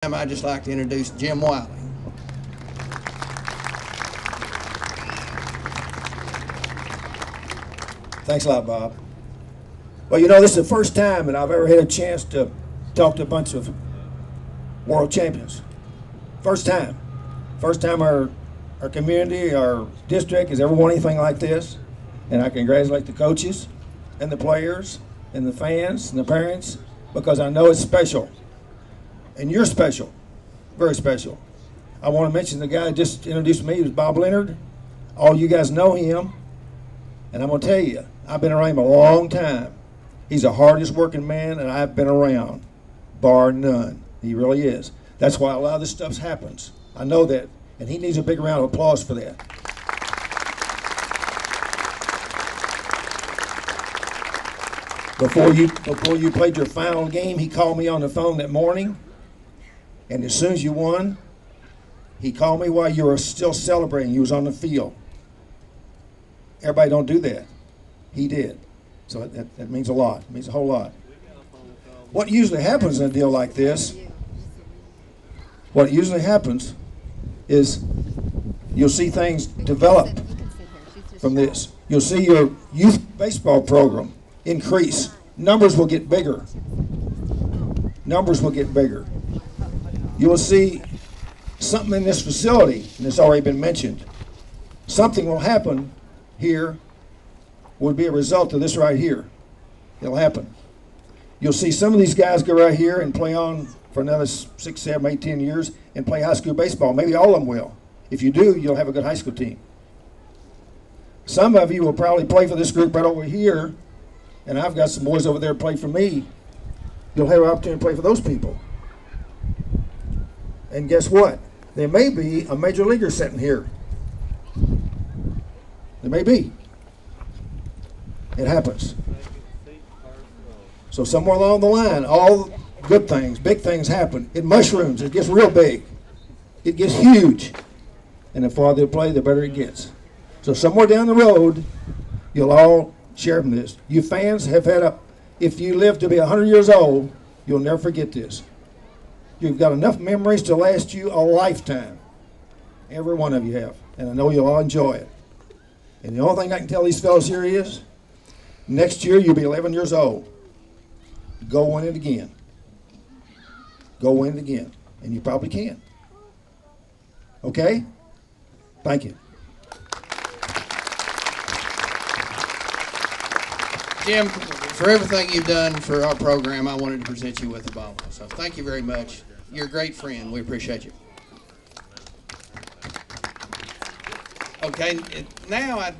I'd just like to introduce Jim Wiley. Thanks a lot, Bob. Well, you know, this is the first time that I've ever had a chance to talk to a bunch of world champions. First time. First time our community, our district has ever won anything like this. And I congratulate the coaches and the players and the fans and the parents because I know it's special. And you're special, very special. I want to mention the guy that just introduced me. He was Bob Leonard. All you guys know him. And I'm going to tell you, I've been around him a long time. He's the hardest working man that I've been around, bar none. He really is. That's why a lot of this stuff happens. I know that. And he needs a big round of applause for that. Before you played your final game, he called me on the phone that morning. And as soon as you won, he called me while you were still celebrating. You was on the field. Everybody don't do that. He did. So that means a lot. It means a whole lot. What usually happens in a deal like this, what usually happens is you'll see things develop from this. You'll see your youth baseball program increase. Numbers will get bigger. Numbers will get bigger. You will see something in this facility, and it's already been mentioned. Something will happen here would be a result of this right here. It'll happen. You'll see some of these guys go right here and play on for another 6, 7, 8, 10 years and play high school baseball. Maybe all of them will. If you do, you'll have a good high school team. Some of you will probably play for this group right over here, and I've got some boys over there play for me. You'll have an opportunity to play for those people. And guess what? There may be a major leaguer sitting here. There may be. It happens. So somewhere along the line, all good things, big things happen. It mushrooms. It gets real big. It gets huge. And the farther you play, the better it gets. So somewhere down the road, you'll all share from this. You fans have had if you live to be 100 years old, you'll never forget this. You've got enough memories to last you a lifetime. Every one of you have. And I know you'll all enjoy it. And the only thing I can tell these fellows here is, next year you'll be 11 years old. Go win it again. Go win it again. And you probably can. Okay? Thank you. Jim, for everything you've done for our program, I wanted to present you with a ball. So thank you very much. You're a great friend. We appreciate you. Okay, now I'm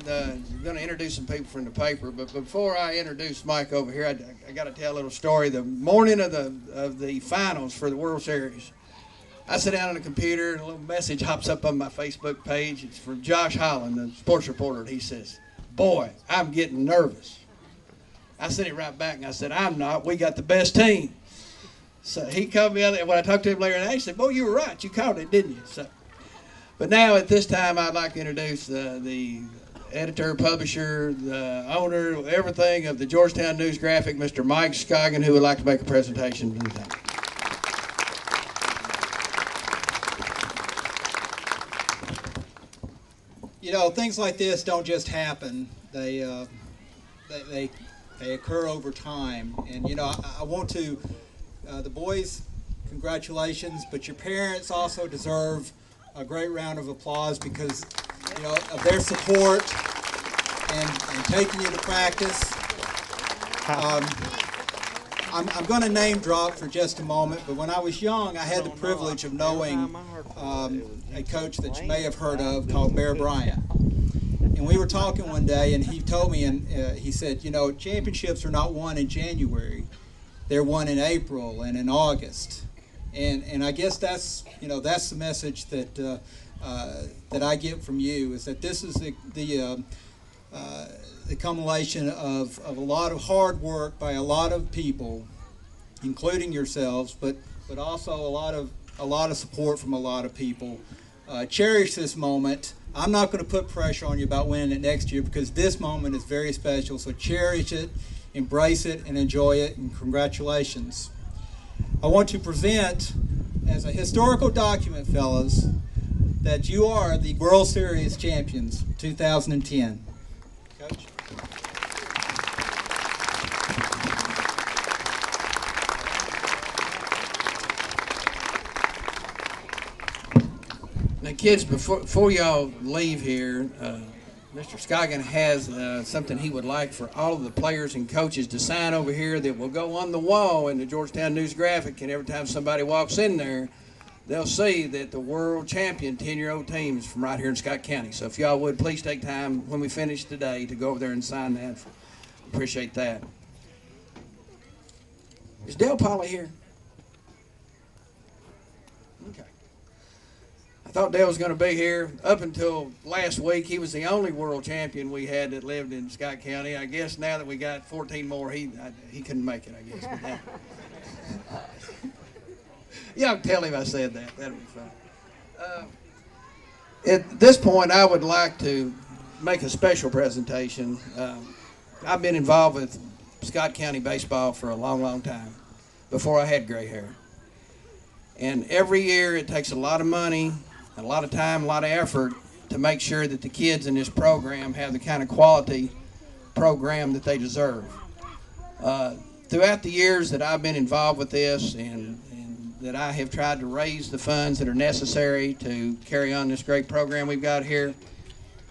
going to introduce some people from the paper, but before I introduce Mike over here, I got to tell a little story. The morning of the finals for the World Series, I sit down on the computer, and a little message hops up on my Facebook page. It's from Josh Holland, the sports reporter, and he says, "Boy, I'm getting nervous." I sent it right back, and I said, "I'm not. We got the best team." So he called me out, and when I talked to him later that day, he said, "Boy, you were right. You called it, didn't you?" So, but now at this time, I'd like to introduce the editor, publisher, the owner, everything of the Georgetown News Graphic, Mr. Mike Scoggin, who would like to make a presentation. You know, things like this don't just happen. They occur over time. And, you know, I want to, the boys, congratulations, but your parents also deserve a great round of applause because, you know, of their support and taking you to practice. I'm going to name drop for just a moment, but when I was young, I had the privilege of knowing a coach that you may have heard of called Bear Bryant. And we were talking one day, and he told me, and he said, you know, championships are not won in January. They're won in April and in August. And I guess that's, you know, that's the message that that I get from you, is that this is the culmination of a lot of hard work by a lot of people, including yourselves, but also a lot of support from a lot of people. Cherish this moment. I'm not going to put pressure on you about winning it next year because this moment is very special. So cherish it, embrace it, and enjoy it. And congratulations. I want to present as a historical document, fellas, that you are the World Series champions 2010. Coach? Now, kids, before y'all leave here, Mr. Scoggin has something he would like for all of the players and coaches to sign over here that will go on the wall in the Georgetown News Graphic, and every time somebody walks in there, they'll see that the world champion 10-year-old team is from right here in Scott County. So if y'all would, please take time when we finish today to go over there and sign that. Appreciate that. Is Dale Polly here? Okay. I thought Dale was going to be here. Up until last week, he was the only world champion we had that lived in Scott County. I guess now that we got 14 more, he couldn't make it, I guess. But that, y'all can tell him I said that. That'll be fun. At this point, I would like to make a special presentation. I've been involved with Scott County baseball for a long, long time, before I had gray hair. And every year it takes a lot of money, a lot of time, a lot of effort to make sure that the kids in this program have the kind of quality program that they deserve. Throughout the years that I've been involved with this and that I have tried to raise the funds that are necessary to carry on this great program we've got here,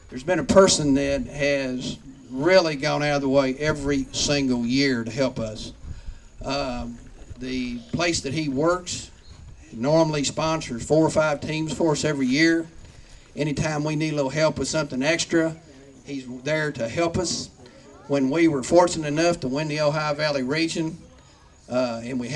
there's been a person that has really gone out of the way every single year to help us. The place that he works normally sponsors 4 or 5 teams for us every year. Anytime we need a little help with something extra, he's there to help us. When we were fortunate enough to win the Ohio Valley region, and we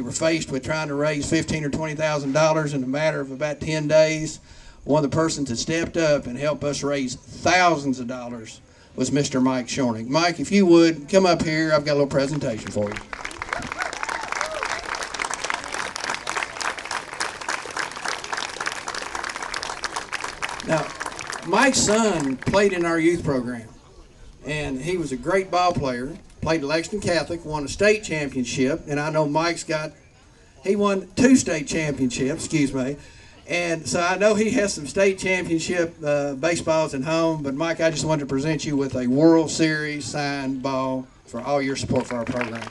were faced with trying to raise $15,000 or $20,000 in a matter of about 10 days. One of the persons that stepped up and helped us raise thousands of dollars was Mr. Mike Shornick. Mike, if you would, come up here. I've got a little presentation for you. Now, Mike's son played in our youth program, and he was a great ball player. Played at Lexington Catholic, won a state championship, and I know he won 2 state championships, and so I know he has some state championship baseballs at home. But Mike, I just wanted to present you with a World Series signed ball for all your support for our program.